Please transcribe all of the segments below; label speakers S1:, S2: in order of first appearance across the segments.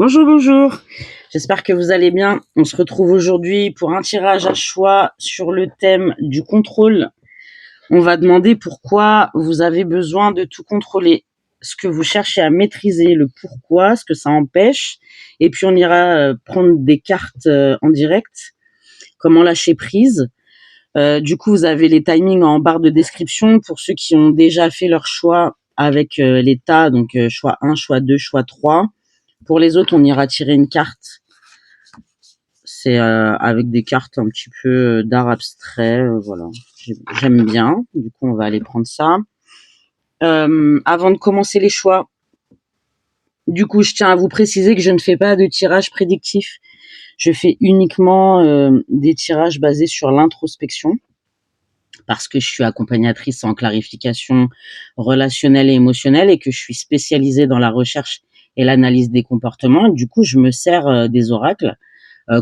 S1: Bonjour, bonjour. J'espère que vous allez bien. On se retrouve aujourd'hui pour un tirage à choix sur le thème du contrôle. On va demander pourquoi vous avez besoin de tout contrôler, ce que vous cherchez à maîtriser, le pourquoi, ce que ça empêche. Et puis on ira prendre des cartes en direct, comment lâcher prise. Du coup, vous avez les timings en barre de description pour ceux qui ont déjà fait leur choix avec les tas, donc choix 1, choix 2, choix 3. Pour les autres, on ira tirer une carte. C'est avec des cartes un petit peu d'art abstrait, voilà. J'aime bien. Du coup, on va aller prendre ça. Avant de commencer les choix, du coup, je tiens à vous préciser que je ne fais pas de tirage prédictif. Je fais uniquement des tirages basés sur l'introspection, parce que je suis accompagnatrice en clarification relationnelle et émotionnelle et que je suis spécialisée dans la recherche et l'analyse des comportements. Du coup, je me sers des oracles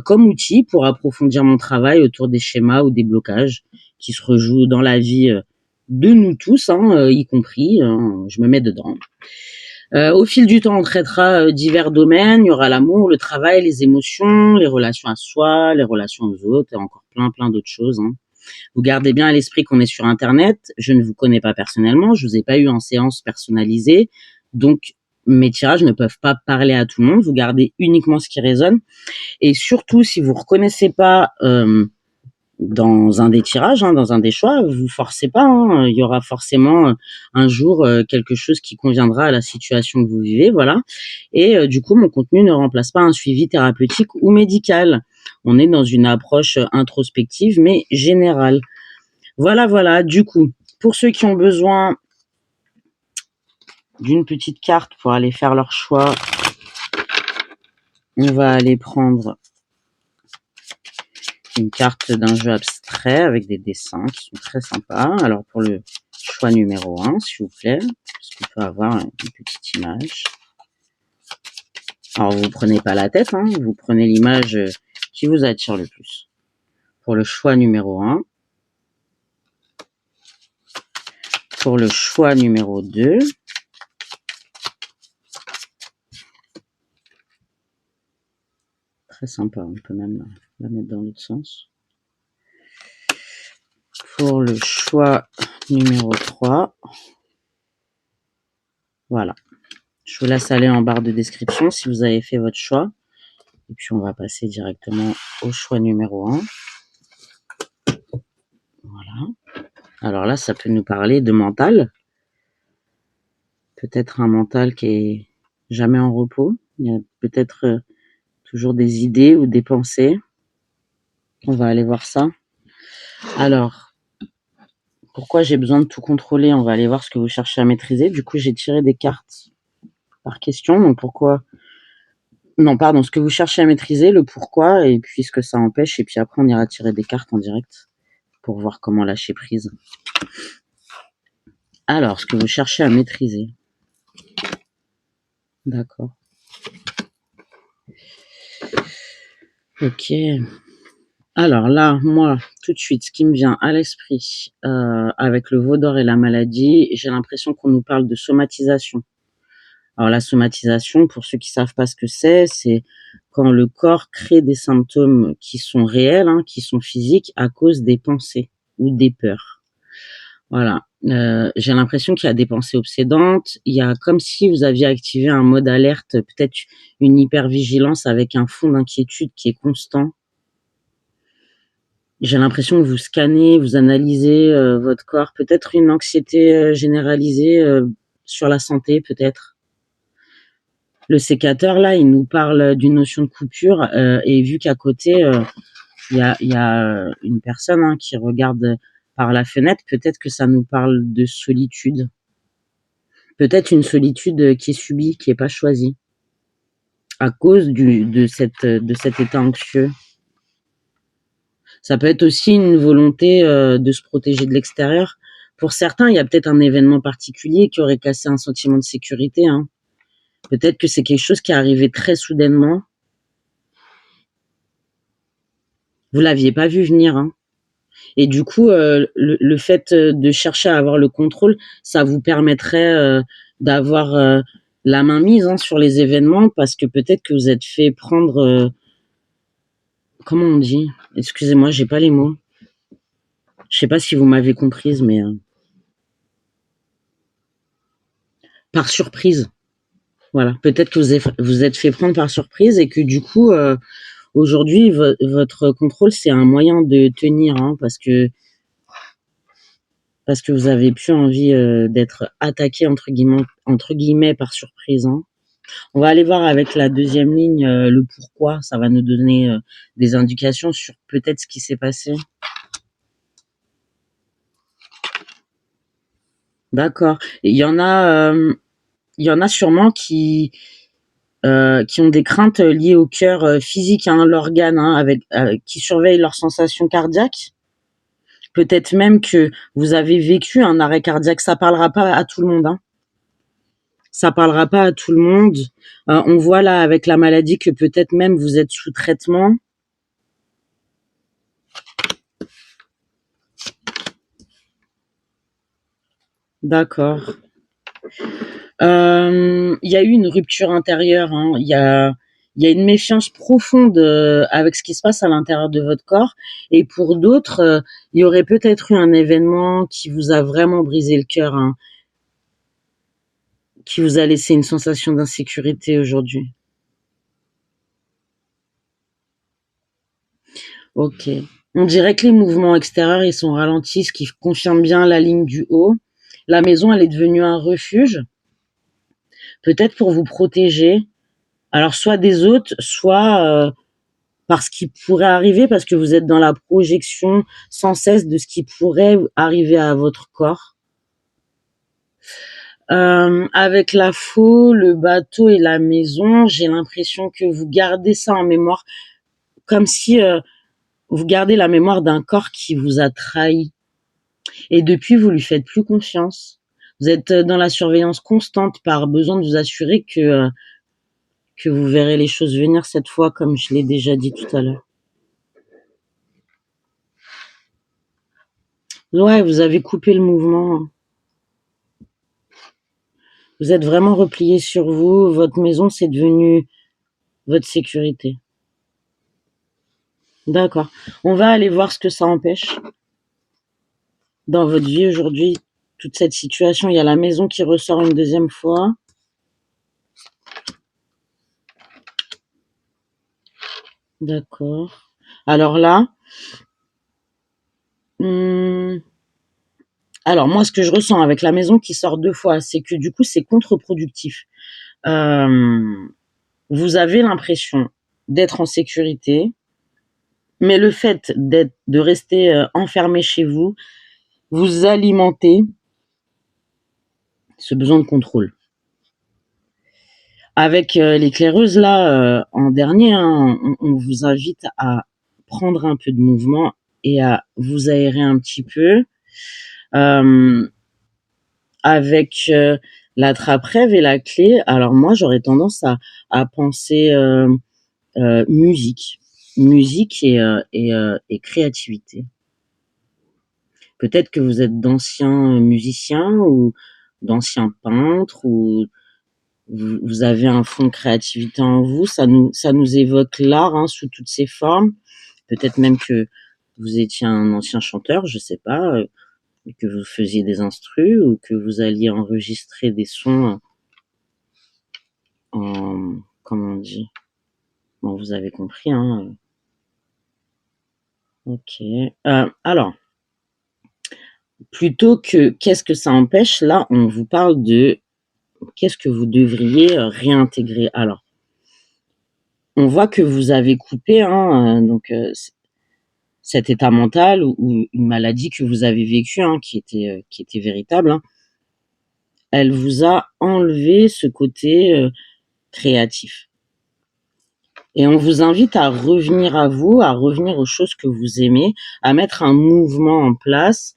S1: comme outil pour approfondir mon travail autour des schémas ou des blocages qui se rejouent dans la vie de nous tous, y compris, je me mets dedans. Au fil du temps, on traitera divers domaines. Il y aura l'amour, le travail, les émotions, les relations à soi, les relations aux autres et encore plein d'autres choses. Vous gardez bien à l'esprit qu'on est sur Internet. Je ne vous connais pas personnellement. Je vous ai pas eu en séance personnalisée. Donc, mes tirages ne peuvent pas parler à tout le monde. Vous gardez uniquement ce qui résonne. Et surtout, si vous reconnaissez pas dans un des tirages, dans un des choix, vous forcez pas. Il y aura forcément un jour quelque chose qui conviendra à la situation que vous vivez, voilà. Et du coup, mon contenu ne remplace pas un suivi thérapeutique ou médical. On est dans une approche introspective, mais générale. Voilà. Du coup, pour ceux qui ont besoin d'une petite carte pour aller faire leur choix, on va aller prendre une carte d'un jeu abstrait avec des dessins qui sont très sympas. Alors pour le choix numéro 1, s'il vous plaît, parce qu'on peut avoir une petite image. Alors vous prenez pas la tête, vous prenez l'image qui vous attire le plus. Pour le choix numéro 1. Pour le choix numéro 2. Très sympa, on peut même la mettre dans l'autre sens. Pour le choix numéro 3. Voilà. Je vous laisse aller en barre de description si vous avez fait votre choix. Et puis on va passer directement au choix numéro 1. Voilà. Alors là, ça peut nous parler de mental. Peut-être un mental qui est jamais en repos. Il y a peut-être toujours des idées ou des pensées. On va aller voir ça. Alors, pourquoi j'ai besoin de tout contrôler? On va aller voir ce que vous cherchez à maîtriser. Du coup, j'ai tiré des cartes par question. Donc pourquoi... Non, pardon, ce que vous cherchez à maîtriser, le pourquoi, et puis ce que ça empêche. Et puis après, on ira tirer des cartes en direct pour voir comment lâcher prise. Alors, ce que vous cherchez à maîtriser. D'accord. Ok. Alors là, moi, tout de suite, ce qui me vient à l'esprit avec le veau d'or et la maladie, j'ai l'impression qu'on nous parle de somatisation. Alors la somatisation, pour ceux qui savent pas ce que c'est quand le corps crée des symptômes qui sont réels, qui sont physiques à cause des pensées ou des peurs. Voilà. J'ai l'impression qu'il y a des pensées obsédantes. Il y a comme si vous aviez activé un mode alerte, peut-être une hypervigilance avec un fond d'inquiétude qui est constant. J'ai l'impression que vous scannez, vous analysez votre corps, peut-être une anxiété généralisée sur la santé, peut-être. Le sécateur, là, il nous parle d'une notion de coupure et vu qu'à côté, il y a une personne qui regarde par la fenêtre, peut-être que ça nous parle de solitude. Peut-être une solitude qui est subie, qui est pas choisie à cause de cet état anxieux. Ça peut être aussi une volonté de se protéger de l'extérieur. Pour certains, il y a peut-être un événement particulier qui aurait cassé un sentiment de sécurité. Peut-être que c'est quelque chose qui est arrivé très soudainement. Vous l'aviez pas vu venir. Et du coup, le fait de chercher à avoir le contrôle, ça vous permettrait d'avoir la mainmise hein, sur les événements parce que peut-être que vous êtes fait prendre... comment on dit? Excusez-moi, j'ai pas les mots. Je sais pas si vous m'avez comprise, mais... par surprise. Voilà. Peut-être que vous êtes fait prendre par surprise et que du coup, aujourd'hui, votre contrôle, c'est un moyen de tenir, hein, parce que vous avez plus envie d'être attaqué entre guillemets par surprise. Hein. On va aller voir avec la deuxième ligne le pourquoi. Ça va nous donner des indications sur peut-être ce qui s'est passé. D'accord. Il y en a sûrement qui ont des craintes liées au cœur physique, hein, l'organe, hein, qui surveille leurs sensations cardiaques. Peut-être même que vous avez vécu un arrêt cardiaque. Ça parlera pas à tout le monde. Hein. Ça parlera pas à tout le monde. On voit là avec la maladie que peut-être même vous êtes sous traitement. D'accord. Il y a eu une rupture intérieure. Hein. Il y a une méfiance profonde avec ce qui se passe à l'intérieur de votre corps. Et pour d'autres, il y aurait peut-être eu un événement qui vous a vraiment brisé le cœur, hein, qui vous a laissé une sensation d'insécurité aujourd'hui. Ok. On dirait que les mouvements extérieurs, ils sont ralentis, ce qui confirme bien la ligne du haut. La maison, elle est devenue un refuge, peut-être pour vous protéger. Alors, soit des autres, soit par ce qui pourrait arriver, parce que vous êtes dans la projection sans cesse de ce qui pourrait arriver à votre corps. Avec la faux, le bateau et la maison, j'ai l'impression que vous gardez ça en mémoire, comme si vous gardez la mémoire d'un corps qui vous a trahi. Et depuis, vous lui faites plus confiance. Vous êtes dans la surveillance constante par besoin de vous assurer que vous verrez les choses venir cette fois, comme je l'ai déjà dit tout à l'heure. Ouais, vous avez coupé le mouvement. Vous êtes vraiment replié sur vous. Votre maison, c'est devenu votre sécurité. D'accord. On va aller voir ce que ça empêche dans votre vie aujourd'hui. Toute cette situation, il y a la maison qui ressort une deuxième fois. D'accord. Alors là, alors moi, ce que je ressens avec la maison qui sort deux fois, c'est que du coup, c'est contre-productif. Vous avez l'impression d'être en sécurité, mais le fait de rester enfermé chez vous, vous alimentez ce besoin de contrôle. Avec l'éclaireuse, là, en dernier, hein, on vous invite à prendre un peu de mouvement et à vous aérer un petit peu. Avec la trappe-rêve et la clé, alors moi, j'aurais tendance à penser musique. Musique et créativité. Peut-être que vous êtes d'anciens musiciens ou d'anciens peintres ou vous avez un fond de créativité en vous. Ça nous évoque l'art hein, sous toutes ses formes. Peut-être même que vous étiez un ancien chanteur, je sais pas, que vous faisiez des instrus ou que vous alliez enregistrer des sons en, comment on dit, bon, vous avez compris, hein. Ok. Alors, plutôt que qu'est-ce que ça empêche, là, on vous parle de qu'est-ce que vous devriez réintégrer. Alors, on voit que vous avez coupé, hein, donc cet état mental ou une maladie que vous avez vécue, hein, qui était véritable. Hein, elle vous a enlevé ce côté créatif. Et on vous invite à revenir à vous, à revenir aux choses que vous aimez, à mettre un mouvement en place.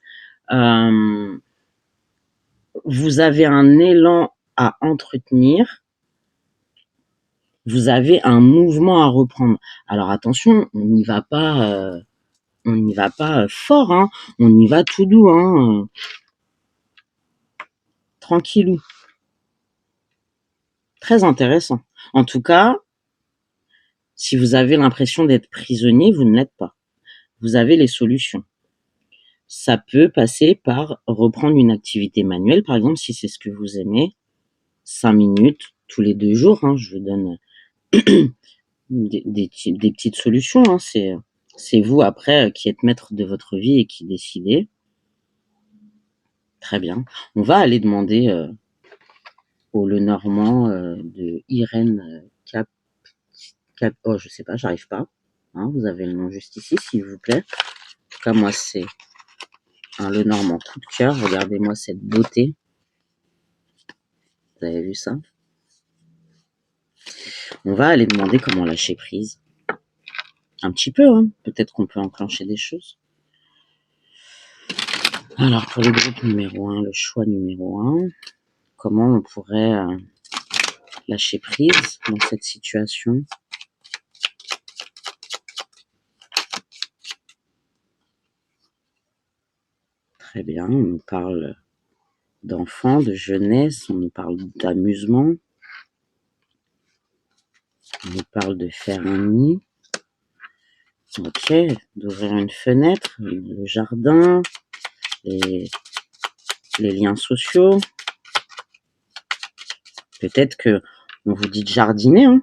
S1: Vous avez un élan à entretenir. Vous avez un mouvement à reprendre. Alors attention, on n'y va pas fort, hein. On y va tout doux, hein. Tranquillou. Très intéressant. En tout cas, si vous avez l'impression d'être prisonnier, vous ne l'êtes pas. Vous avez les solutions. Ça peut passer par reprendre une activité manuelle, par exemple, si c'est ce que vous aimez, 5 minutes tous les 2 jours, hein, je vous donne des petites solutions, hein, c'est vous après qui êtes maître de votre vie et qui décidez. Très bien. On va aller demander au Lenormand de Irène oh, je sais pas, j'arrive pas. Hein, vous avez le nom juste ici, s'il vous plaît. En tout cas, moi, c'est un Lenormand coup de cœur. Regardez-moi cette beauté. Vous avez vu ça? On va aller demander comment lâcher prise. Un petit peu, hein. Peut-être qu'on peut enclencher des choses. Alors, pour le groupe numéro 1, le choix numéro 1, comment on pourrait lâcher prise dans cette situation? Très bien, on nous parle d'enfants, de jeunesse, on nous parle d'amusement, on nous parle de faire un nid, ok, d'ouvrir une fenêtre, le jardin, les liens sociaux. Peut-être que on vous dit de jardiner, hein.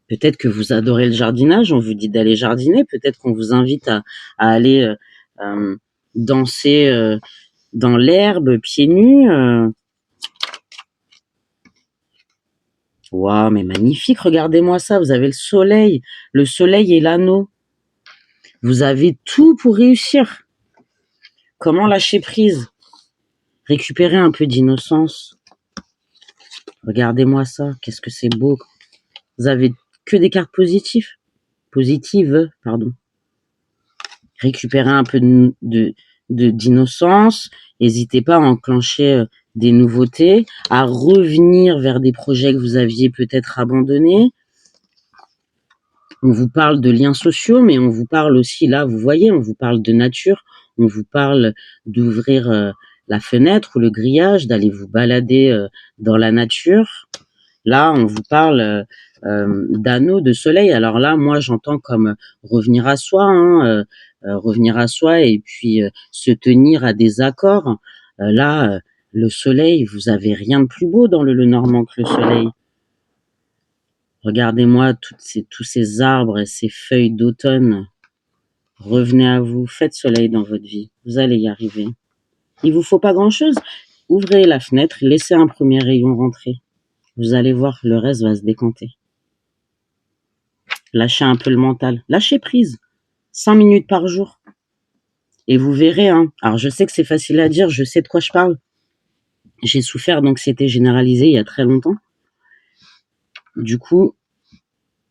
S1: Peut-être que vous adorez le jardinage, on vous dit d'aller jardiner. Peut-être qu'on vous invite à aller danser dans l'herbe, pieds nus. Waouh, mais magnifique, regardez-moi ça, vous avez le soleil et l'anneau. Vous avez tout pour réussir. Comment lâcher prise? Récupérer un peu d'innocence. Regardez-moi ça, qu'est-ce que c'est beau. Vous avez que des cartes positives, pardon. Récupérer un peu d'innocence. N'hésitez pas à enclencher des nouveautés, à revenir vers des projets que vous aviez peut-être abandonnés. On vous parle de liens sociaux, mais on vous parle aussi, là, vous voyez, on vous parle de nature, on vous parle d'ouvrir la fenêtre ou le grillage, d'aller vous balader dans la nature. Là, on vous parle d'anneaux, de soleil. Alors là, moi, j'entends comme revenir à soi, hein, revenir à soi et puis se tenir à des accords. Là, le soleil, vous avez rien de plus beau dans le Lenormand que le soleil. Regardez-moi tous ces arbres et ces feuilles d'automne. Revenez à vous, faites soleil dans votre vie. Vous allez y arriver. Il vous faut pas grand-chose. Ouvrez la fenêtre, laissez un premier rayon rentrer. Vous allez voir, le reste va se décanter. Lâchez un peu le mental. Lâchez prise. 5 minutes par jour. Et vous verrez, hein. Alors, je sais que c'est facile à dire, je sais de quoi je parle. J'ai souffert d'anxiété généralisée il y a très longtemps. Du coup,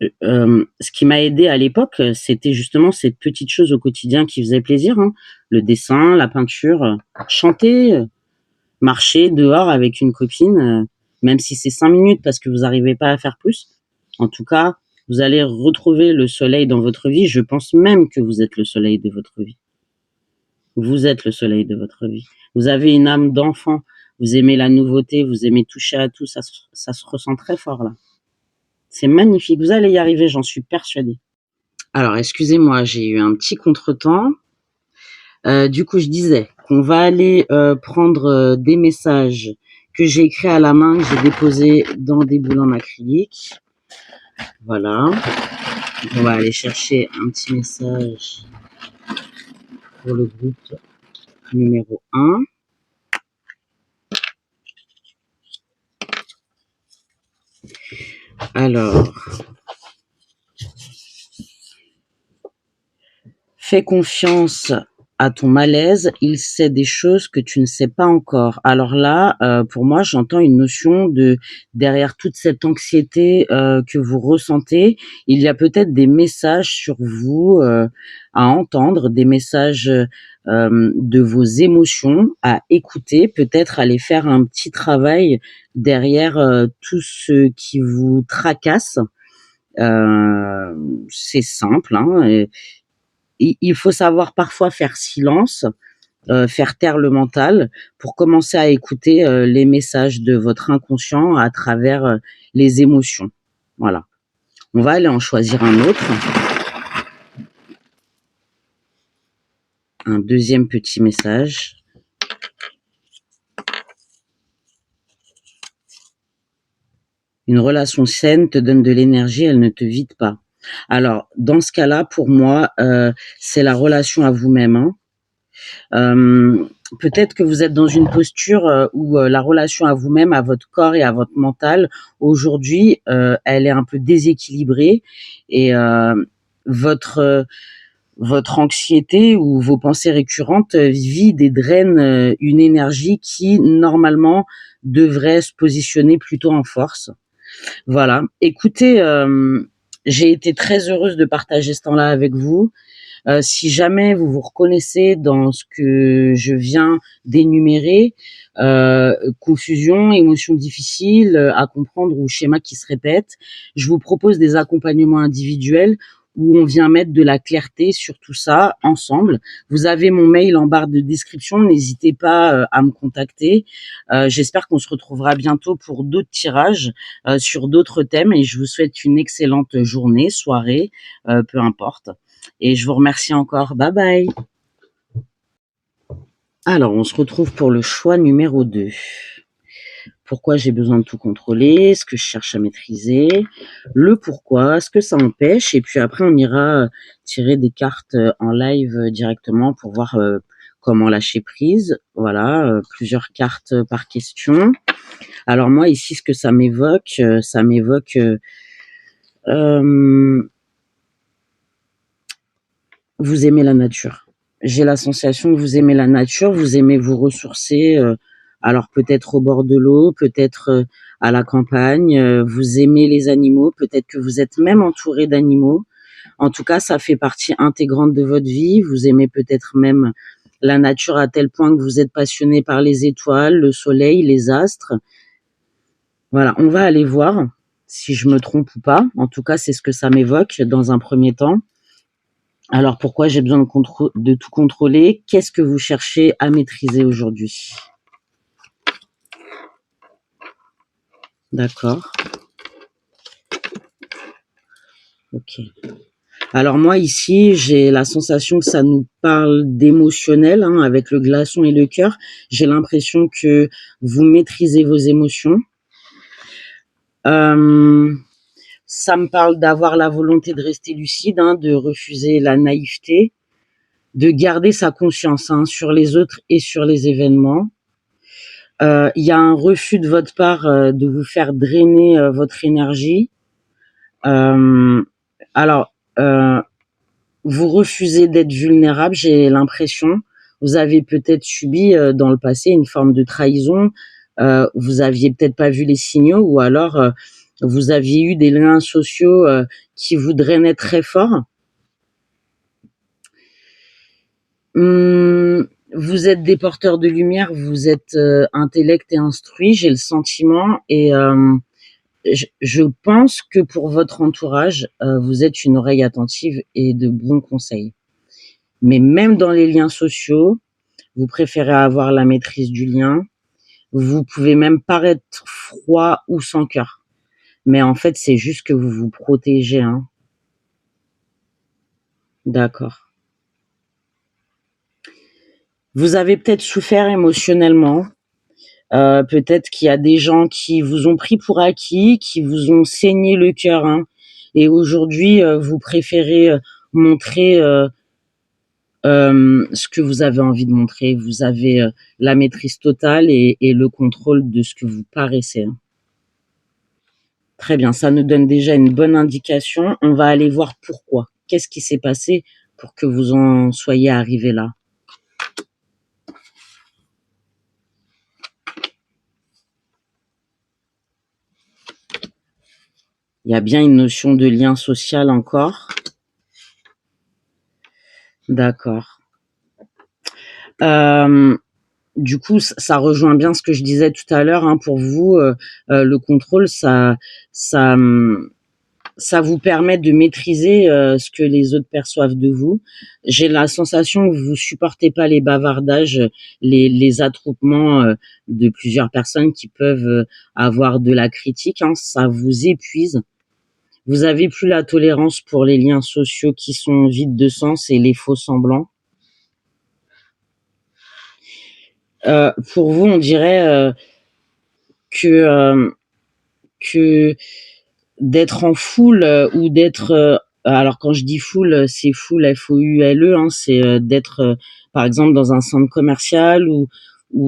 S1: ce qui m'a aidé à l'époque, c'était justement ces petites choses au quotidien qui faisaient plaisir, hein. Le dessin, la peinture, chanter, marcher dehors avec une copine, même si c'est 5 minutes parce que vous n'arrivez pas à faire plus. En tout cas, vous allez retrouver le soleil dans votre vie. Je pense même que vous êtes le soleil de votre vie. Vous êtes le soleil de votre vie. Vous avez une âme d'enfant. Vous aimez la nouveauté, vous aimez toucher à tout. Ça se ressent très fort là. C'est magnifique. Vous allez y arriver, j'en suis persuadée. Alors, excusez-moi, j'ai eu un petit contretemps. Du coup, je disais qu'on va aller prendre des messages que j'ai écrits à la main, que j'ai déposés dans des boules en acrylique. Voilà. On va aller chercher un petit message pour le groupe numéro 1. Alors, fais confiance à ton malaise, il sait des choses que tu ne sais pas encore. Alors là, pour moi, j'entends une notion de derrière toute cette anxiété que vous ressentez, il y a peut-être des messages sur vous à entendre, des messages de vos émotions à écouter, peut-être aller faire un petit travail derrière tout ce qui vous tracasse. C'est simple, hein, il faut savoir parfois faire silence faire taire le mental pour commencer à écouter les messages de votre inconscient à travers les émotions. Voilà. On va aller en choisir un autre. Un deuxième petit message. Une relation saine te donne de l'énergie, elle ne te vide pas. Alors, dans ce cas-là, pour moi, c'est la relation à vous-même, hein. Peut-être que vous êtes dans une posture où la relation à vous-même, à votre corps et à votre mental, aujourd'hui, elle est un peu déséquilibrée et votre anxiété ou vos pensées récurrentes vident et drainent une énergie qui, normalement, devrait se positionner plutôt en force. Voilà. Écoutez, j'ai été très heureuse de partager ce temps-là avec vous. Si jamais vous vous reconnaissez dans ce que je viens d'énumérer, confusion, émotions difficiles à comprendre ou schémas qui se répètent, je vous propose des accompagnements individuels où on vient mettre de la clarté sur tout ça ensemble. Vous avez mon mail en barre de description, n'hésitez pas à me contacter. J'espère qu'on se retrouvera bientôt pour d'autres tirages sur d'autres thèmes et je vous souhaite une excellente journée, soirée, peu importe. Et je vous remercie encore. Bye bye. Alors, on se retrouve pour le choix numéro 2. Pourquoi j'ai besoin de tout contrôler, ce que je cherche à maîtriser, le pourquoi, ce que ça empêche, et puis après on ira tirer des cartes en live directement pour voir comment lâcher prise. Voilà, plusieurs cartes par question. Alors moi ici, ce que ça m'évoque, vous aimez la nature. J'ai la sensation que vous aimez la nature, vous aimez vous ressourcer, alors peut-être au bord de l'eau, peut-être à la campagne, vous aimez les animaux, peut-être que vous êtes même entouré d'animaux. En tout cas, ça fait partie intégrante de votre vie. Vous aimez peut-être même la nature à tel point que vous êtes passionné par les étoiles, le soleil, les astres. Voilà, on va aller voir si je me trompe ou pas. En tout cas, c'est ce que ça m'évoque dans un premier temps. Alors, pourquoi j'ai besoin de tout contrôler? Qu'est-ce que vous cherchez à maîtriser aujourd'hui? D'accord. Ok. Alors moi, ici, j'ai la sensation que ça nous parle d'émotionnel, hein, avec le glaçon et le cœur. J'ai l'impression que vous maîtrisez vos émotions. Ça me parle d'avoir la volonté de rester lucide, hein, de refuser la naïveté, de garder sa conscience, hein, sur les autres et sur les événements. Il y a un refus de votre part de vous faire drainer votre énergie. Alors, vous refusez d'être vulnérable, j'ai l'impression. Vous avez peut-être subi dans le passé une forme de trahison. Vous aviez peut-être pas vu les signaux, ou alors vous aviez eu des liens sociaux qui vous drainaient très fort. Vous êtes des porteurs de lumière, vous êtes intellect et instruit, j'ai le sentiment, et je pense que pour votre entourage, vous êtes une oreille attentive et de bons conseils. Mais même dans les liens sociaux, vous préférez avoir la maîtrise du lien. Vous pouvez même paraître froid ou sans cœur. Mais en fait, c'est juste que vous vous protégez, hein. D'accord. Vous avez peut-être souffert émotionnellement. Peut-être qu'il y a des gens qui vous ont pris pour acquis, qui vous ont saigné le cœur, hein. Et aujourd'hui, vous préférez montrer ce que vous avez envie de montrer. Vous avez la maîtrise totale et le contrôle de ce que vous paraissez, hein. Très bien, ça nous donne déjà une bonne indication. On va aller voir pourquoi. Qu'est-ce qui s'est passé pour que vous en soyez arrivé là? Il y a bien une notion de lien social encore. D'accord. Du coup, ça rejoint bien ce que je disais tout à l'heure, hein. Pour vous, le contrôle, ça ça vous permet de maîtriser ce que les autres perçoivent de vous. J'ai la sensation que vous supportez pas les bavardages, les attroupements de plusieurs personnes qui peuvent avoir de la critique, hein. Ça vous épuise. Vous avez plus la tolérance pour les liens sociaux qui sont vides de sens et les faux semblants. Pour vous, on dirait que que d'être en foule ou d'être alors quand je dis foule, c'est foule F-O-U-L-E, hein, c'est d'être par exemple dans un centre commercial ou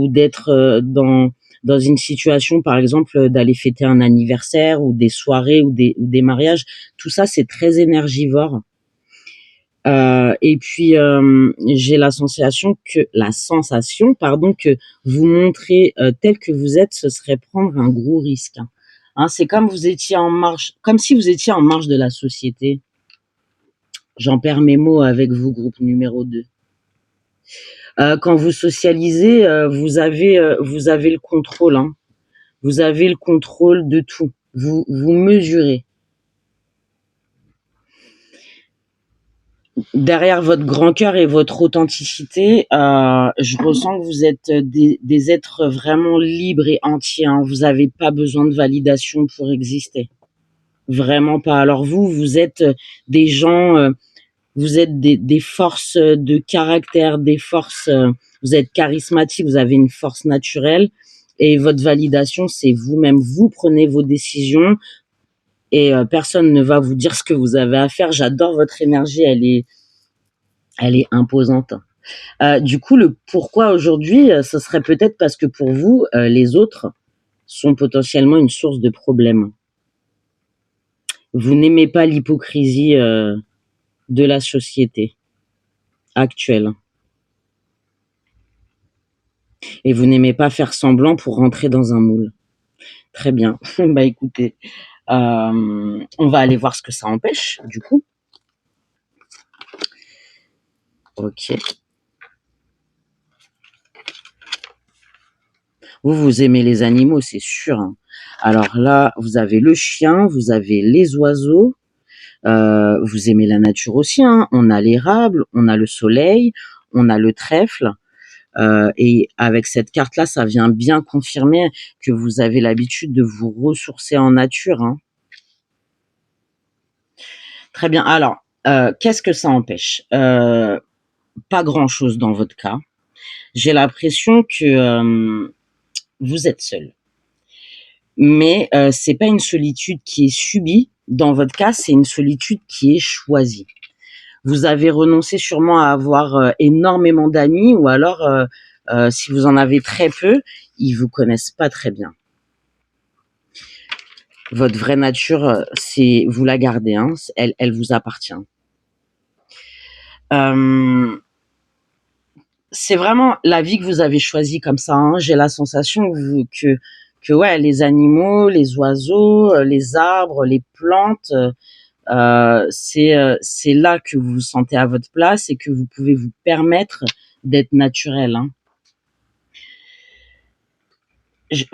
S1: d'être dans une situation, par exemple, d'aller fêter un anniversaire ou des soirées ou des mariages. Tout ça, c'est très énergivore. Et puis j'ai la sensation, pardon, que vous montrer tel que vous êtes, ce serait prendre un gros risque. Hein, c'est comme si vous étiez en marge de la société. J'en perds mes mots avec vous, groupe numéro 2. Quand vous socialisez, vous avez le contrôle. Hein. Vous avez le contrôle de tout. Vous mesurez. Derrière votre grand cœur et votre authenticité, je ressens que vous êtes des êtres vraiment libres et entiers. Hein. Vous n'avez pas besoin de validation pour exister. Vraiment pas. Alors vous êtes des gens, vous êtes des forces de caractère, des forces, vous êtes charismatiques, vous avez une force naturelle. Et votre validation, c'est vous-même. Vous prenez vos décisions et personne ne va vous dire ce que vous avez à faire. J'adore votre énergie, elle est imposante. Du coup, le pourquoi aujourd'hui, ce serait peut-être parce que pour vous, les autres sont potentiellement une source de problème. Vous n'aimez pas l'hypocrisie de la société actuelle. Et vous n'aimez pas faire semblant pour rentrer dans un moule. Très bien. Bah écoutez, on va aller voir ce que ça empêche, du coup. Ok. Vous aimez les animaux, c'est sûr. Hein. Alors là, vous avez le chien, vous avez les oiseaux, vous aimez la nature aussi. Hein. On a l'érable, on a le soleil, on a le trèfle. Et avec cette carte-là, ça vient bien confirmer que vous avez l'habitude de vous ressourcer en nature. Hein. Très bien. Alors, qu'est-ce que ça empêche? Pas grand-chose dans votre cas. J'ai l'impression que vous êtes seul. Mais c'est pas une solitude qui est subie. Dans votre cas, c'est une solitude qui est choisie. Vous avez renoncé sûrement à avoir énormément d'amis, ou alors, si vous en avez très peu, ils vous connaissent pas très bien. Votre vraie nature, c'est vous la gardez, hein, elle vous appartient. C'est vraiment la vie que vous avez choisie comme ça. Hein. J'ai la sensation que ouais, les animaux, les oiseaux, les arbres, les plantes, c'est là que vous vous sentez à votre place et que vous pouvez vous permettre d'être naturel. Hein.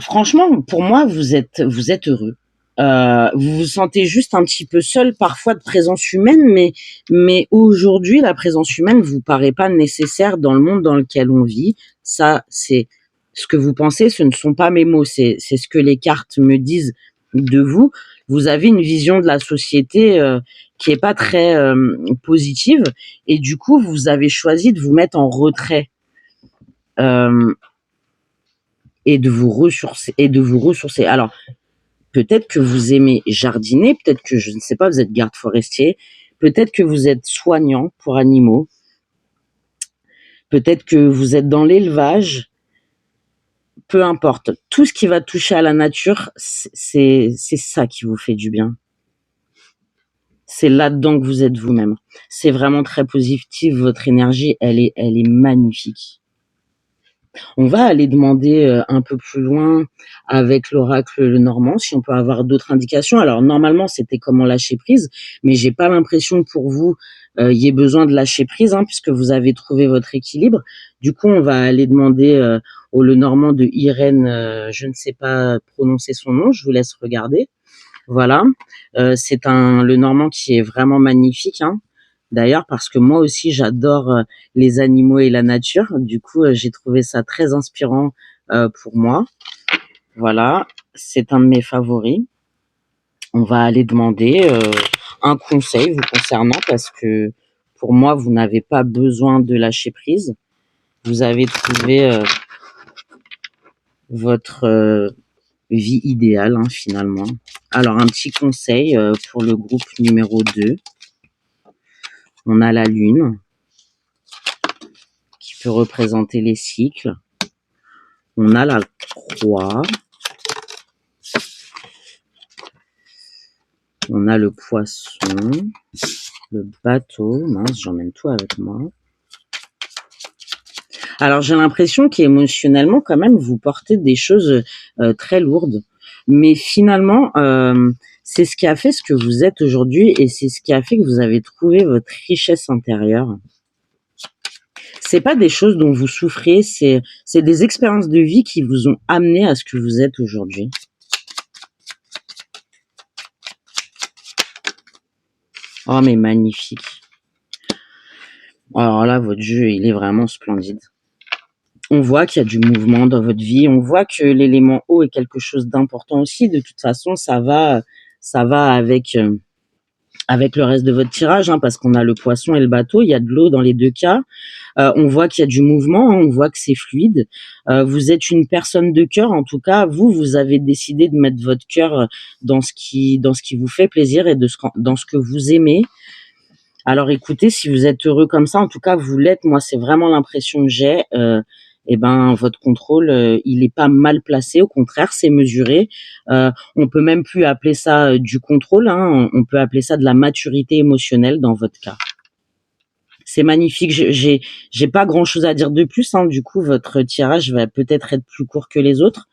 S1: Franchement, pour moi, vous êtes heureux. Vous vous sentez juste un petit peu seul parfois de présence humaine, mais aujourd'hui, la présence humaine vous paraît pas nécessaire dans le monde dans lequel on vit. Ça, c'est ce que vous pensez, ce ne sont pas mes mots, c'est ce que les cartes me disent de vous. Vous avez une vision de la société qui est pas très positive, et du coup, vous avez choisi de vous mettre en retrait. Et de vous ressourcer. Alors, peut-être que vous aimez jardiner, peut-être que, je ne sais pas, vous êtes garde forestier, peut-être que vous êtes soignant pour animaux, peut-être que vous êtes dans l'élevage, peu importe. Tout ce qui va toucher à la nature, c'est ça qui vous fait du bien. C'est là-dedans que vous êtes vous-même. C'est vraiment très positif, votre énergie, elle est magnifique. On va aller demander un peu plus loin avec l'oracle Lenormand si on peut avoir d'autres indications. Alors normalement c'était comment lâcher prise, mais j'ai pas l'impression que pour vous y ait besoin de lâcher prise, hein, puisque vous avez trouvé votre équilibre. Du coup on va aller demander au Lenormand de Irène, je ne sais pas prononcer son nom, je vous laisse regarder. Voilà. C'est le normand qui est vraiment magnifique, hein. D'ailleurs, parce que moi aussi, j'adore les animaux et la nature. Du coup, j'ai trouvé ça très inspirant pour moi. Voilà, c'est un de mes favoris. On va aller demander un conseil vous concernant parce que pour moi, vous n'avez pas besoin de lâcher prise. Vous avez trouvé votre vie idéale, hein, finalement. Alors, un petit conseil pour le groupe numéro 2. On a la lune qui peut représenter les cycles. On a la croix. On a le poisson. Le bateau. Mince, j'emmène tout avec moi. Alors, j'ai l'impression qu'émotionnellement, quand même, vous portez des choses très lourdes. Mais finalement, c'est ce qui a fait ce que vous êtes aujourd'hui et c'est ce qui a fait que vous avez trouvé votre richesse intérieure. C'est pas des choses dont vous souffrez, c'est des expériences de vie qui vous ont amené à ce que vous êtes aujourd'hui. Oh, mais magnifique. Alors là, votre jeu, il est vraiment splendide. On voit qu'il y a du mouvement dans votre vie. On voit que l'élément eau est quelque chose d'important aussi. De toute façon, ça va avec le reste de votre tirage, hein, parce qu'on a le poisson et le bateau. Il y a de l'eau dans les deux cas. On voit qu'il y a du mouvement. Hein, on voit que c'est fluide. Vous êtes une personne de cœur. En tout cas, vous avez décidé de mettre votre cœur dans ce qui vous fait plaisir et dans ce que vous aimez. Alors écoutez, si vous êtes heureux comme ça, en tout cas vous l'êtes. Moi, c'est vraiment l'impression que j'ai. Votre contrôle, il est pas mal placé. Au contraire, c'est mesuré. On peut même plus appeler ça du contrôle. Hein, on peut appeler ça de la maturité émotionnelle dans votre cas. C'est magnifique. J'ai pas grand chose à dire de plus. Hein. Du coup, votre tirage va peut-être être plus court que les autres.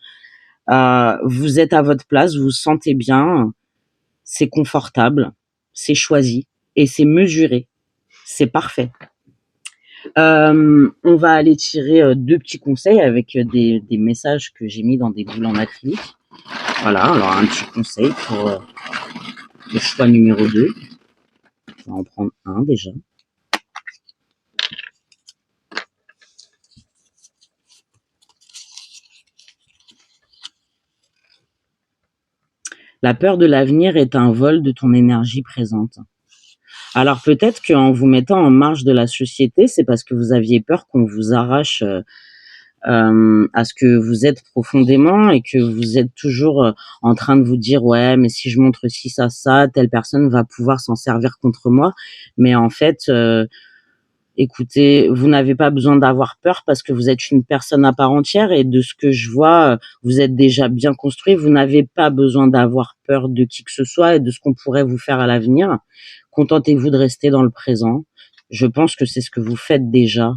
S1: Vous êtes à votre place, vous vous sentez bien, c'est confortable, c'est choisi et c'est mesuré. C'est parfait. On va aller tirer 2 petits conseils avec des messages que j'ai mis dans des boules en acrylique. Voilà, alors un petit conseil pour le choix numéro 2. On va en prendre un déjà. La peur de l'avenir est un vol de ton énergie présente. Alors peut-être qu'en vous mettant en marge de la société, c'est parce que vous aviez peur qu'on vous arrache à ce que vous êtes profondément et que vous êtes toujours en train de vous dire ouais mais si je montre ci ça telle personne va pouvoir s'en servir contre moi, mais en fait écoutez, vous n'avez pas besoin d'avoir peur parce que vous êtes une personne à part entière et de ce que je vois vous êtes déjà bien construit, vous n'avez pas besoin d'avoir peur de qui que ce soit et de ce qu'on pourrait vous faire à l'avenir. Contentez-vous de rester dans le présent. Je pense que c'est ce que vous faites déjà.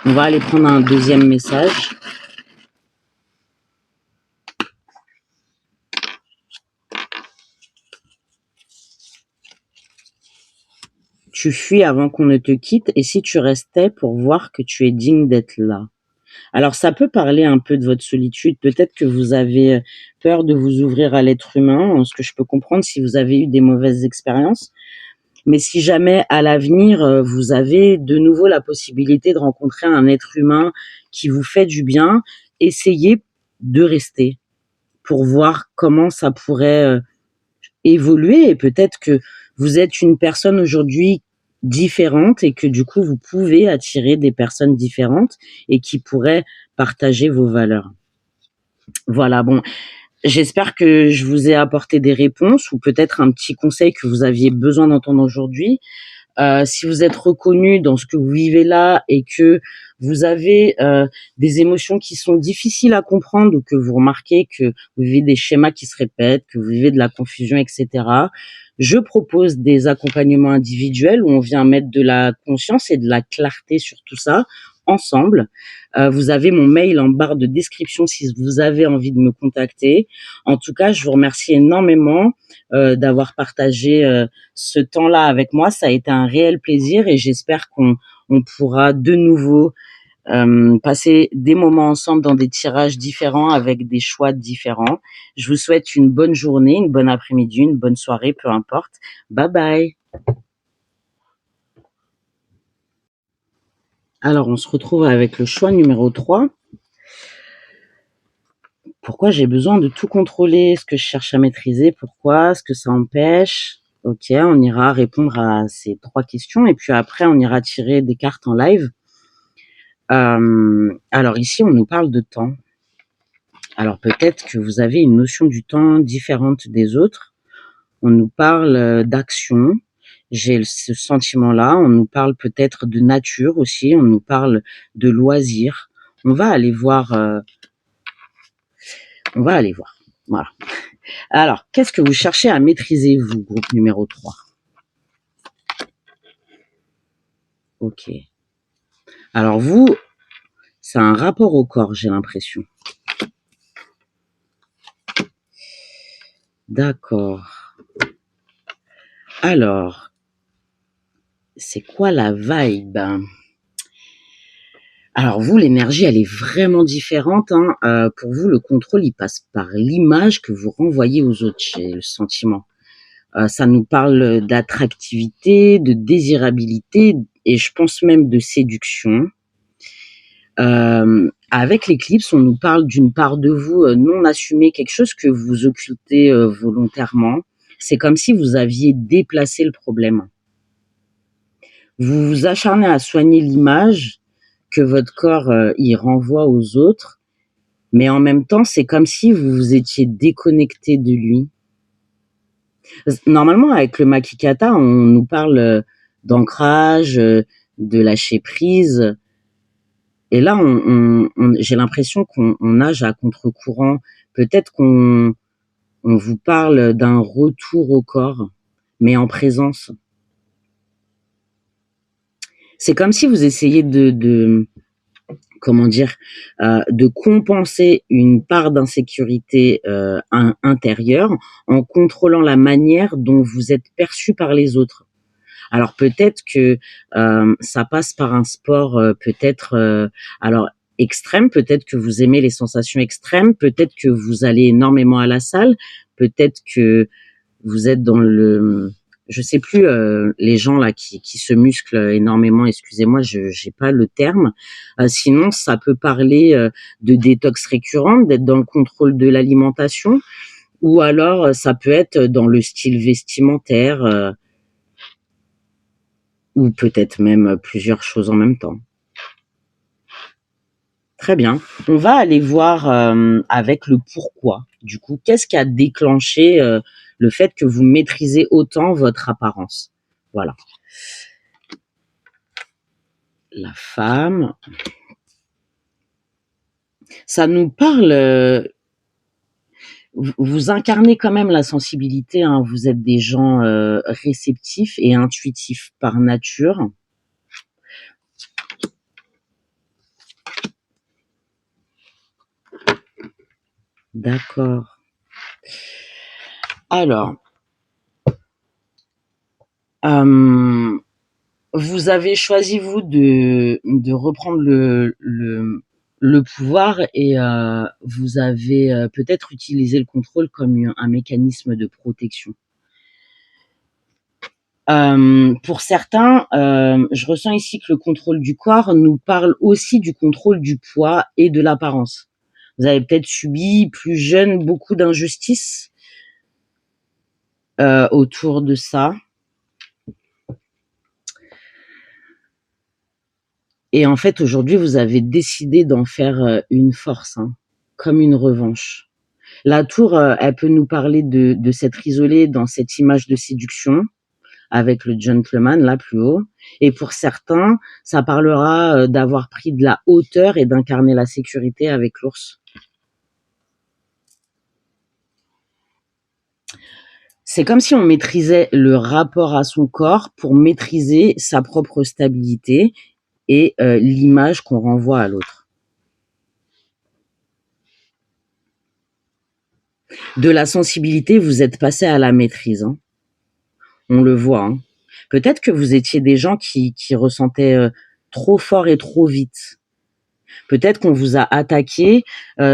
S1: On va aller prendre un deuxième message. Tu fuis avant qu'on ne te quitte et si tu restais pour voir que tu es digne d'être là. Alors ça peut parler un peu de votre solitude. Peut-être que vous avez peur de vous ouvrir à l'être humain, ce que je peux comprendre si vous avez eu des mauvaises expériences. Mais si jamais à l'avenir, vous avez de nouveau la possibilité de rencontrer un être humain qui vous fait du bien, essayez de rester pour voir comment ça pourrait évoluer et peut-être que vous êtes une personne aujourd'hui différente et que du coup vous pouvez attirer des personnes différentes et qui pourraient partager vos valeurs. Voilà, bon, j'espère que je vous ai apporté des réponses ou peut-être un petit conseil que vous aviez besoin d'entendre aujourd'hui. Si vous êtes reconnu dans ce que vous vivez là et que vous avez des émotions qui sont difficiles à comprendre ou que vous remarquez que vous vivez des schémas qui se répètent, que vous vivez de la confusion, etc., je propose des accompagnements individuels où on vient mettre de la conscience et de la clarté sur tout ça ensemble. Vous avez mon mail en barre de description si vous avez envie de me contacter. En tout cas, je vous remercie énormément d'avoir partagé ce temps-là avec moi. Ça a été un réel plaisir et j'espère qu'on pourra de nouveau passer des moments ensemble dans des tirages différents avec des choix différents. Je vous souhaite une bonne journée, une bonne après-midi, une bonne soirée, peu importe. Bye bye. Alors, on se retrouve avec le choix numéro 3. Pourquoi j'ai besoin de tout contrôler? Ce que je cherche à maîtriser? Pourquoi? Ce que ça empêche? Ok, on ira répondre à ces 3 questions et puis après, on ira tirer des cartes en live. Alors ici, on nous parle de temps. Alors peut-être que vous avez une notion du temps différente des autres. On nous parle d'action. J'ai ce sentiment-là. On nous parle peut-être de nature aussi. On nous parle de loisirs. On va aller voir. Voilà. Alors, qu'est-ce que vous cherchez à maîtriser, vous, groupe numéro 3? Ok. Alors vous, c'est un rapport au corps, j'ai l'impression. D'accord. Alors, c'est quoi la vibe? Alors vous, l'énergie, elle est vraiment différente. Pour vous, le contrôle, il passe par l'image que vous renvoyez aux autres, j'ai le sentiment. Ça nous parle d'attractivité, de désirabilité et je pense même de séduction. Avec l'éclipse, on nous parle d'une part de vous non assumée, quelque chose que vous occultez volontairement. C'est comme si vous aviez déplacé le problème. Vous vous acharnez à soigner l'image que votre corps y renvoie aux autres, mais en même temps, c'est comme si vous vous étiez déconnecté de lui. Normalement, avec le Makikata, on nous parle d'ancrage, de lâcher prise. Et là, j'ai l'impression qu'on nage à contre-courant. Peut-être qu'on vous parle d'un retour au corps, mais en présence. C'est comme si vous essayez de compenser une part d'insécurité intérieure en contrôlant la manière dont vous êtes perçu par les autres. Alors peut-être que ça passe par un sport alors extrême, peut-être que vous aimez les sensations extrêmes, peut-être que vous allez énormément à la salle, peut-être que vous êtes dans le je sais plus les gens là qui se musclent énormément, excusez-moi, je j'ai pas le terme. Sinon ça peut parler de détox récurrente, d'être dans le contrôle de l'alimentation ou alors ça peut être dans le style vestimentaire ou peut-être même plusieurs choses en même temps. Très bien. On va aller voir avec le pourquoi. Du coup, qu'est-ce qui a déclenché le fait que vous maîtrisez autant votre apparence? Voilà. La femme. Ça nous parle. Vous incarnez quand même la sensibilité. Vous êtes des gens réceptifs et intuitifs par nature. D'accord. Alors, vous avez choisi, vous, de reprendre le pouvoir et vous avez peut-être utilisé le contrôle comme un mécanisme de protection. Pour certains, je ressens ici que le contrôle du corps nous parle aussi du contrôle du poids et de l'apparence. Vous avez peut-être subi, plus jeune, beaucoup d'injustices autour de ça. Et en fait, aujourd'hui, vous avez décidé d'en faire une force, comme une revanche. La tour, elle peut nous parler de s'être isolé dans cette image de séduction avec le gentleman là plus haut. Et pour certains, ça parlera d'avoir pris de la hauteur et d'incarner la sécurité avec l'ours. C'est comme si on maîtrisait le rapport à son corps pour maîtriser sa propre stabilité et l'image qu'on renvoie à l'autre. De la sensibilité, vous êtes passé à la maîtrise. On le voit. Peut-être que vous étiez des gens qui ressentaient trop fort et trop vite. Peut-être qu'on vous a attaqué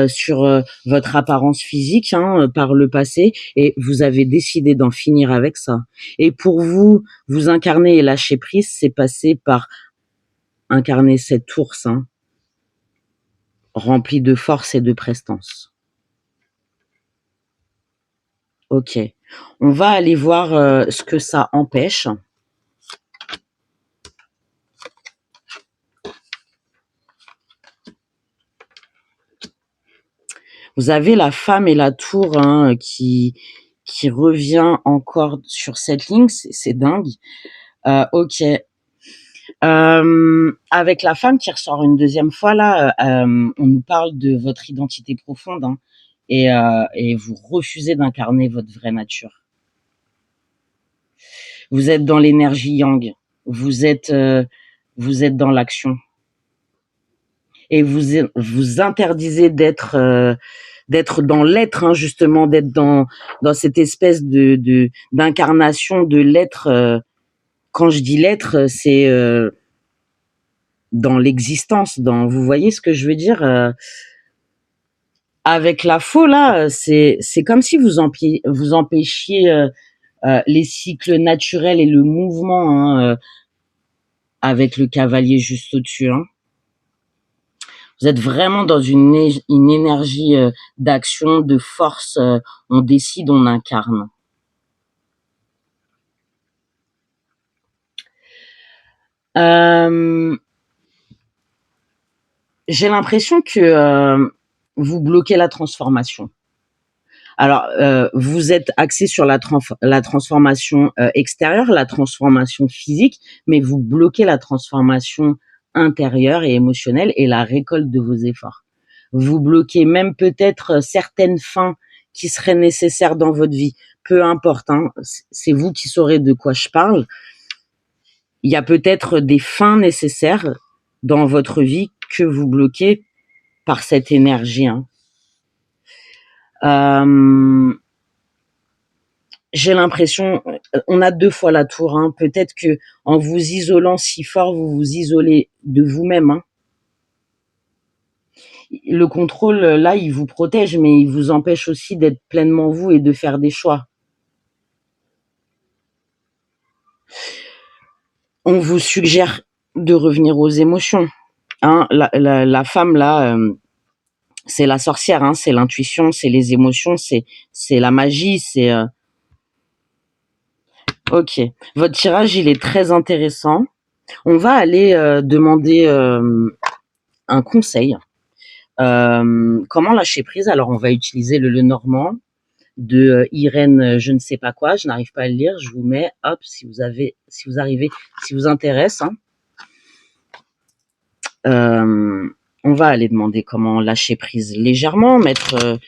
S1: sur votre apparence physique par le passé et vous avez décidé d'en finir avec ça. Et pour vous, vous incarner et lâcher prise, c'est passer par incarner cet ours rempli de force et de prestance. Ok. On va aller voir ce que ça empêche. Vous avez la femme et la tour qui revient encore sur cette ligne, c'est dingue. Ok. Avec la femme qui ressort une deuxième fois là, on nous parle de votre identité profonde et vous refusez d'incarner votre vraie nature. Vous êtes dans l'énergie yang, vous êtes dans l'action et vous interdisez d'être dans l'être justement, d'être dans cette espèce de d'incarnation de l'être. Quand je dis l'être, c'est dans l'existence, vous voyez ce que je veux dire. Avec la faux là, c'est comme si vous empêchiez les cycles naturels et le mouvement avec le cavalier juste au-dessus. Vous êtes vraiment dans une énergie d'action, de force. On décide, on incarne. J'ai l'impression que vous bloquez la transformation. Alors, vous êtes axé sur la transformation extérieure, la transformation physique, mais vous bloquez la transformation intérieure et émotionnelle et la récolte de vos efforts. Vous bloquez même peut-être certaines fins qui seraient nécessaires dans votre vie. Peu importe, c'est vous qui saurez de quoi je parle. Il y a peut-être des fins nécessaires dans votre vie que vous bloquez par cette énergie. J'ai l'impression, on a 2 fois la tour. Peut-être que en vous isolant si fort, vous vous isolez de vous-même. Le contrôle, là, il vous protège, mais il vous empêche aussi d'être pleinement vous et de faire des choix. On vous suggère de revenir aux émotions. La femme, là, c'est la sorcière, c'est l'intuition, c'est les émotions, c'est la magie, c'est... Ok. Votre tirage, il est très intéressant. On va aller demander un conseil. Comment lâcher prise? Alors, on va utiliser le Lenormand de Irène, je ne sais pas quoi, je n'arrive pas à le lire. Je vous mets, hop, si vous arrivez, si vous intéresse. On va aller demander comment lâcher prise légèrement, mettre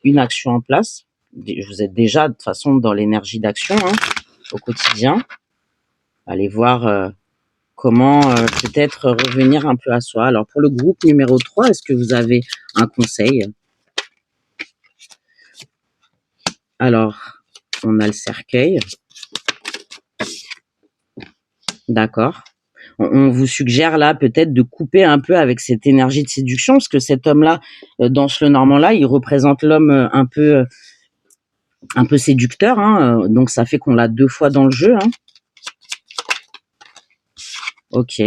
S1: une action en place. Vous êtes déjà de toute façon dans l'énergie d'action au quotidien. Allez voir comment peut-être revenir un peu à soi. Alors pour le groupe numéro 3, est-ce que vous avez un conseil? Alors, on a le cercueil. D'accord. On vous suggère là peut-être de couper un peu avec cette énergie de séduction, parce que cet homme-là, dans ce Lenormand-là, il représente l'homme un peu séducteur. Donc ça fait qu'on l'a 2 fois dans le jeu. Ok.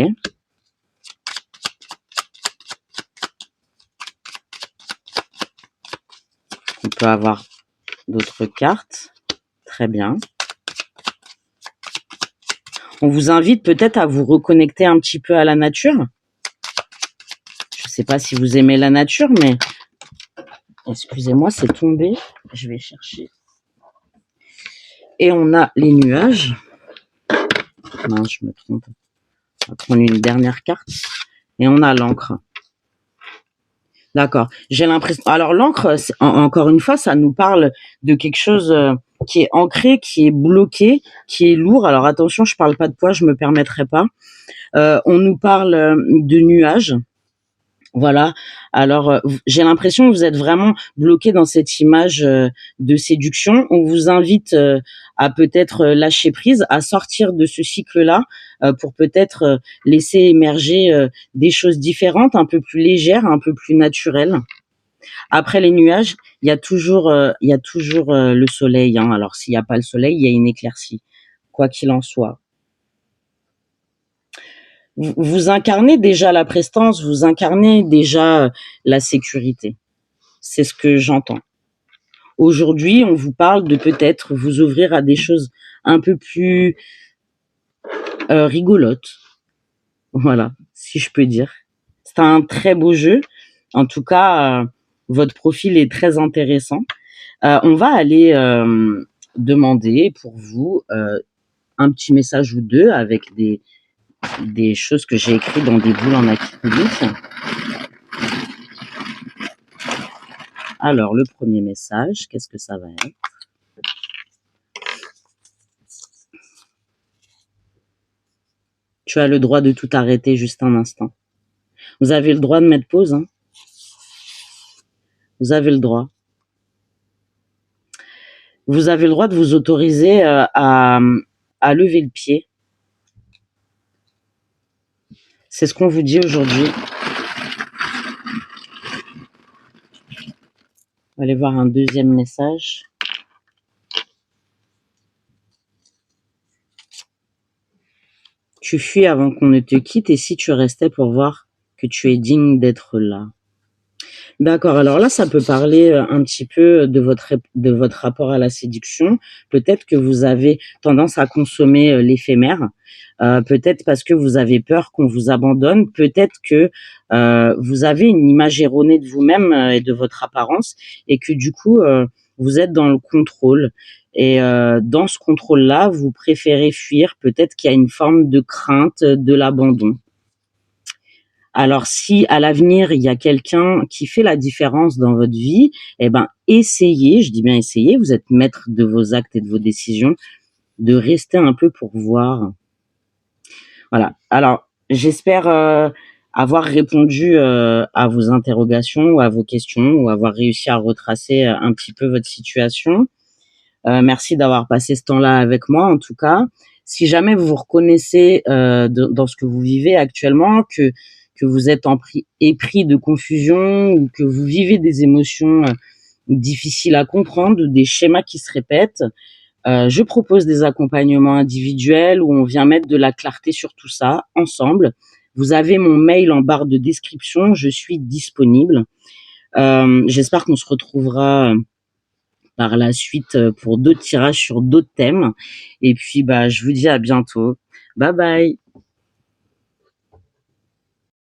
S1: On peut avoir d'autres cartes. Très bien. On vous invite peut-être à vous reconnecter un petit peu à la nature. Je ne sais pas si vous aimez la nature, mais... Excusez-moi, c'est tombé. Je vais chercher. Et on a les nuages. Non, je me trompe. On va prendre une dernière carte. Et on a l'encre. D'accord. J'ai l'impression... Alors l'encre, encore une fois, ça nous parle de quelque chose qui est ancré, qui est bloqué, qui est lourd. Alors attention, je parle pas de poids, je me permettrai pas. On nous parle de nuages. Voilà. Alors, j'ai l'impression que vous êtes vraiment bloqué dans cette image de séduction. On vous invite à peut-être lâcher prise, à sortir de ce cycle-là, pour peut-être laisser émerger des choses différentes, un peu plus légères, un peu plus naturelles. Après les nuages, il y a toujours le soleil, hein. Alors s'il n'y a pas le soleil, il y a une éclaircie, quoi qu'il en soit. Vous incarnez déjà la prestance, vous incarnez déjà la sécurité. C'est ce que j'entends. Aujourd'hui, on vous parle de peut-être vous ouvrir à des choses un peu plus rigolotes. Voilà, si je peux dire. C'est un très beau jeu. En tout cas, votre profil est très intéressant. On va aller demander pour vous un petit message ou deux avec des choses que j'ai écrites dans des boules en acrylique. Alors, le premier message, qu'est-ce que ça va être? Tu as le droit de tout arrêter juste un instant. Vous avez le droit de mettre pause, hein. Vous avez le droit. Vous avez le droit de vous autoriser à lever le pied. C'est ce qu'on vous dit aujourd'hui. On va aller voir un deuxième message. Tu fuis avant qu'on ne te quitte et si tu restais pour voir que tu es digne d'être là. D'accord, alors là, ça peut parler un petit peu de votre rapport à la séduction. Peut-être que vous avez tendance à consommer l'éphémère. Peut-être parce que vous avez peur qu'on vous abandonne. Peut-être que vous avez une image erronée de vous-même et de votre apparence et que du coup, vous êtes dans le contrôle. Et dans ce contrôle-là, vous préférez fuir. Peut-être qu'il y a une forme de crainte de l'abandon. Alors si à l'avenir, il y a quelqu'un qui fait la différence dans votre vie, eh ben essayez, je dis bien essayez, vous êtes maître de vos actes et de vos décisions, de rester un peu pour voir. Voilà. Alors, j'espère avoir répondu à vos interrogations ou à vos questions ou avoir réussi à retracer un petit peu votre situation. Merci d'avoir passé ce temps-là avec moi, en tout cas. Si jamais vous vous reconnaissez dans ce que vous vivez actuellement, que vous êtes épris de confusion ou que vous vivez des émotions difficiles à comprendre ou des schémas qui se répètent, je propose des accompagnements individuels où on vient mettre de la clarté sur tout ça ensemble. Vous avez mon mail en barre de description, je suis disponible. J'espère qu'on se retrouvera par la suite pour d'autres tirages sur d'autres thèmes. Et puis, je vous dis à bientôt. Bye bye.